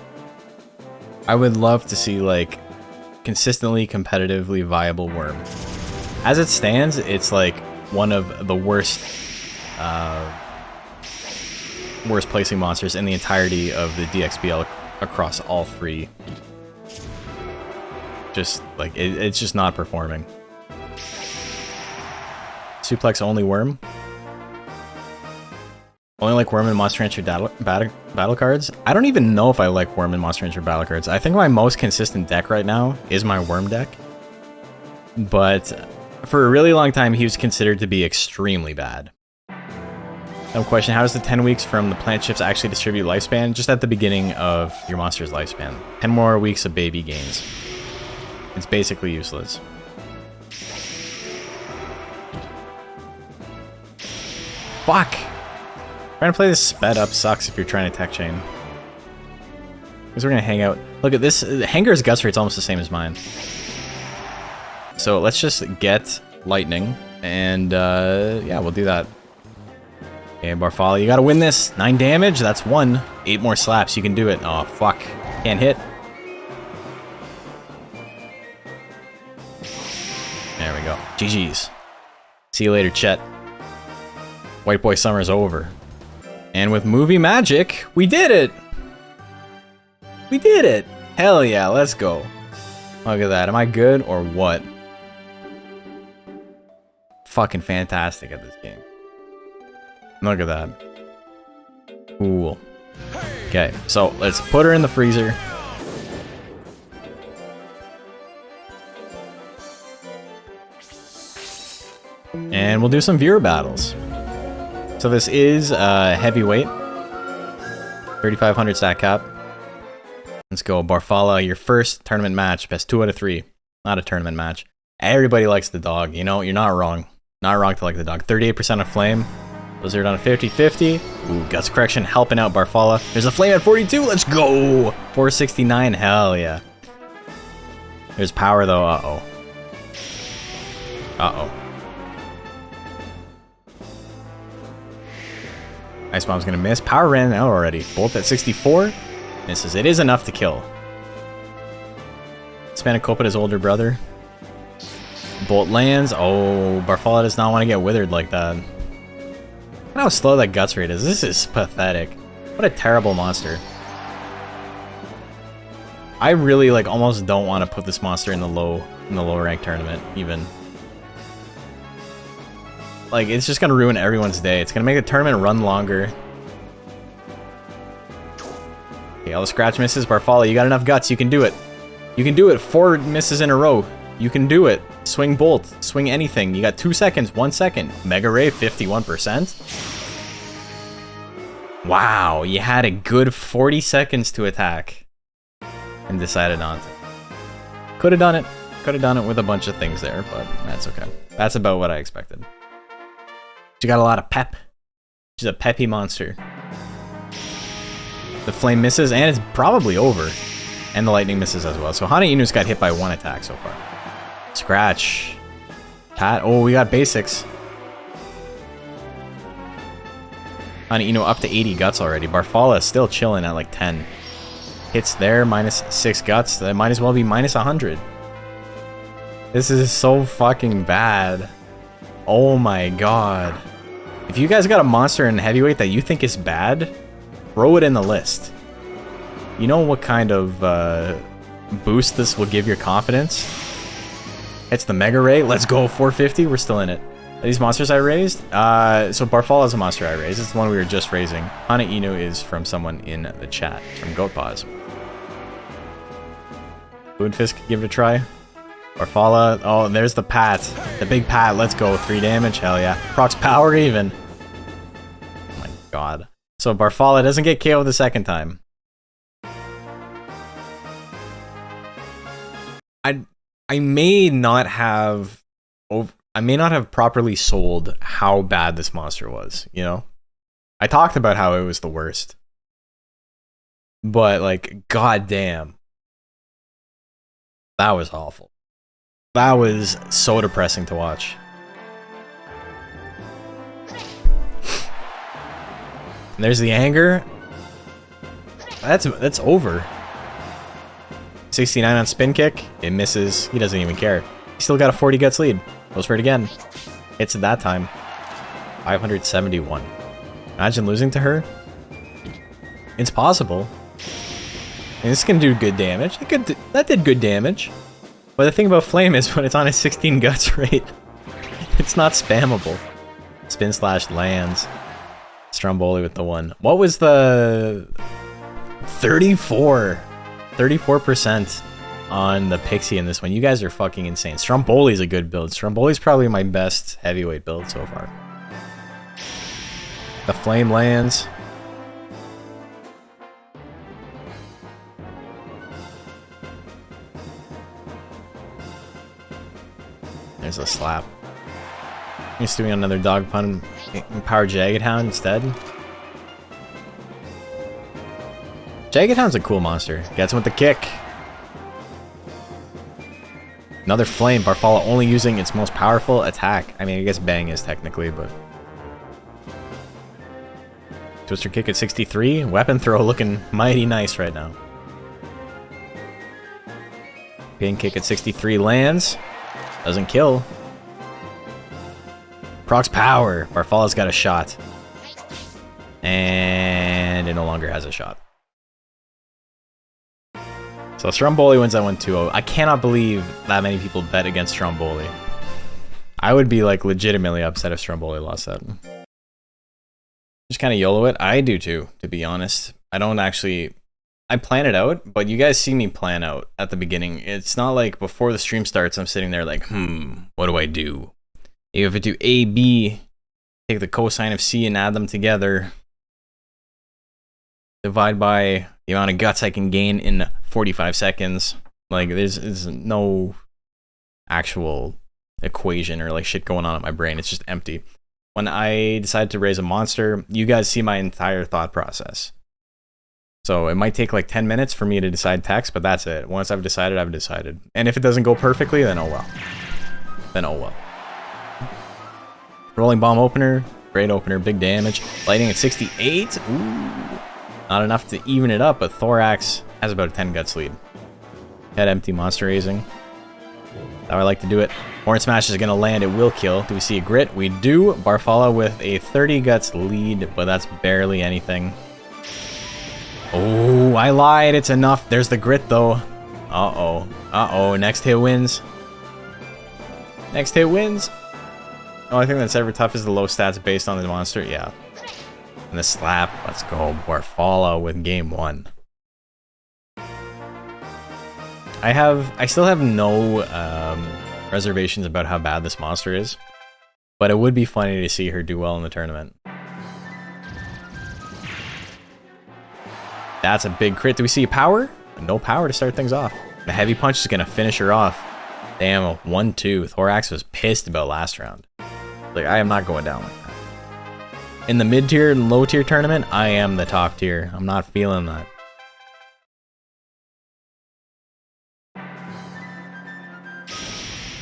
I would love to see like consistently competitively viable Worm. As it stands, it's like one of the worst placing monsters in the entirety of the DXBL across all 3. Just like it's just not performing. Suplex only Worm. Only like Worm and Monster Rancher battle cards. I don't even know if I like Worm and Monster Rancher battle cards. I think my most consistent deck right now is my Worm deck. But for a really long time, he was considered to be extremely bad. No question, how does the 10 weeks from the plant shifts actually distribute lifespan? Just at the beginning of your monster's lifespan. 10 more weeks of baby gains. It's basically useless. Fuck! Trying to play this sped up sucks if you're trying to tech chain. Because we're gonna hang out. Look at this. Hangar's guts rate's almost the same as mine. So let's just get lightning, and yeah, we'll do that. Okay, Barfalla, you gotta win this. 9 damage, that's 1. 8 more slaps, you can do it. Oh, fuck. Can't hit. There we go. GG's. See you later, Chet. White Boy Summer's over. And with movie magic, we did it! We did it! Hell yeah, let's go. Look at that. Am I good or what? Fucking fantastic at this game. Look at that. Cool. Okay, so let's put her in the freezer. And we'll do some viewer battles. So this is heavyweight. 3,500 stat cap. Let's go, Barfalla, your first tournament match. Best 2 out of 3. Not a tournament match. Everybody likes the dog, you know? You're not wrong. Not wrong to like the dog. 38% of flame. Blizzard on a 50-50. Ooh, Guts Correction helping out Barfalla. There's a flame at 42. Let's go! 469. Hell yeah. There's power though. Uh-oh. Uh-oh. Ice Bomb's gonna miss. Power ran out already. Bolt at 64. Misses. It is enough to kill. Spanakopit, his older brother. Bolt lands. Oh, Barfalla does not want to get withered like that. Look how slow that guts rate is. This is pathetic. What a terrible monster. I really like almost don't want to put this monster in the lower rank tournament even. Like it's just gonna ruin everyone's day. It's gonna make the tournament run longer. Okay, all the scratch misses. Barfalla, you got enough guts. You can do it. You can do it. 4 misses in a row. You can do it. Swing Bolt. Swing anything. You got 2 seconds. 1 second. Mega Ray, 51%. Wow, you had a good 40 seconds to attack. And decided not to. Could have done it. Could have done it with a bunch of things there, but that's okay. That's about what I expected. She got a lot of pep. She's a peppy monster. The flame misses, and it's probably over. And the lightning misses as well. So Hana Inu's got hit by 1 attack so far. Scratch. Pat. Oh, we got basics. Hana Inu up to 80 guts already. Barfalla is still chilling at like 10. Hits there, minus 6 guts. That might as well be minus 100. This is so fucking bad. Oh my god. If you guys got a monster in heavyweight that you think is bad, throw it in the list. You know what kind of boost this will give your confidence? It's the Mega Ray. Let's go, 450. We're still in it. Are these monsters I raised? So Barfalla is a monster I raised. It's the one we were just raising. Hana Inu is from someone in the chat, from Goatpaws. Boonfisk, give it a try. Barfalla. Oh, there's the Pat. The big Pat. Let's go. 3 damage. Hell yeah. Procs power even. Oh my god. So Barfalla doesn't get KO'd the second time. I may not have properly sold how bad this monster was, you know? I talked about how it was the worst. But like, goddamn. That was awful. That was so depressing to watch. And there's the anger. That's over. 69 on spin kick. It misses. He doesn't even care. He still got a 40 guts lead. Goes for it again. Hits it that time. 571. Imagine losing to her. It's possible. And this can do good damage. That did good damage. But the thing about Flame is when it's on a 16 guts rate, it's not spammable. Spin slash lands. Stromboli with the 1. What was the 34% on the Pixie in this one? You guys are fucking insane. Stromboli's a good build. Stromboli's probably my best heavyweight build so far. The flame lands. There's a slap. He's doing another dog pun. Power Jagged Hound instead. Jagged Hound's a cool monster. Gets him with the kick. Another flame. Barfalla only using its most powerful attack. I mean, I guess Bang is technically, but... Twister kick at 63. Weapon throw looking mighty nice right now. Pain kick at 63 lands. Doesn't kill. Procs power. Barfalla's got a shot. And it no longer has a shot. So Stromboli wins that one 2-0. I cannot believe that many people bet against Stromboli. I would be like legitimately upset if Stromboli lost that. Just kind of YOLO it. I do too, to be honest. I don't actually... I plan it out, but you guys see me plan out at the beginning. It's not like before the stream starts, I'm sitting there like, what do I do? If I do A, B, take the cosine of C and add them together. Divide by the amount of guts I can gain in 45 seconds. Like, there's no actual equation or like shit going on in my brain. It's just empty. When I decide to raise a monster, you guys see my entire thought process. So it might take like 10 minutes for me to decide text, but that's it. Once I've decided, I've decided. And if it doesn't go perfectly, then oh well. Then oh well. Rolling bomb opener. Great opener. Big damage. Lightning at 68. Ooh. Not enough to even it up, but Thorax has about a 10 guts lead. Head empty monster raising. How I like to do it. Horn Smash is going to land. It will kill. Do we see a grit? We do. Barfalla with a 30 guts lead, but that's barely anything. Oh, I lied. It's enough. There's the grit, though. Uh-oh. Uh-oh. Next hit wins. Next hit wins. Oh, I think that's ever tough is the low stats based on the monster. Yeah. And the slap. Let's go. Barfalla with game 1. I still have no reservations about how bad this monster is. But it would be funny to see her do well in the tournament. That's a big crit. Do we see power? No power to start things off. The heavy punch is going to finish her off. Damn, 1-2. Thorax was pissed about last round. Like, I am not going down like that. In the mid-tier and low-tier tournament, I am the top tier. I'm not feeling that.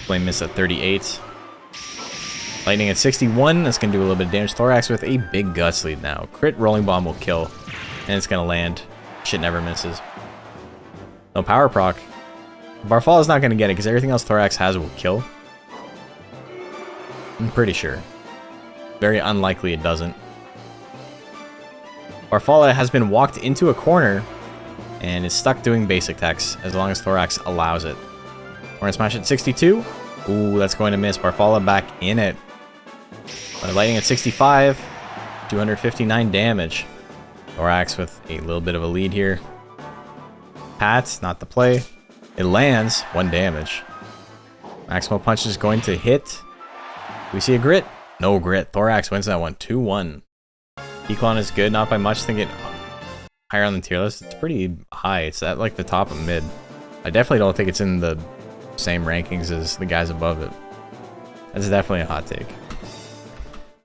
Flame miss at 38. Lightning at 61. That's going to do a little bit of damage. Thorax with a big guts lead now. Crit rolling bomb will kill. And it's going to land. Shit never misses. No power proc. Barfalla's not going to get it because everything else Thorax has will kill. I'm pretty sure. Very unlikely it doesn't. Barfalla has been walked into a corner and is stuck doing basic attacks as long as Thorax allows it. We're going to smash at 62. Ooh, that's going to miss. Barfalla back in it. Lightning at 65. 259 damage. Thorax with a little bit of a lead here. Pat, not the play. It lands, 1 damage. Maximo Punch is going to hit. Do we see a grit? No grit. Thorax wins that one, 2-1. Declon is good, not by much. I think it higher on the tier list. It's pretty high. It's at like the top of mid. I definitely don't think it's in the same rankings as the guys above it. That's definitely a hot take.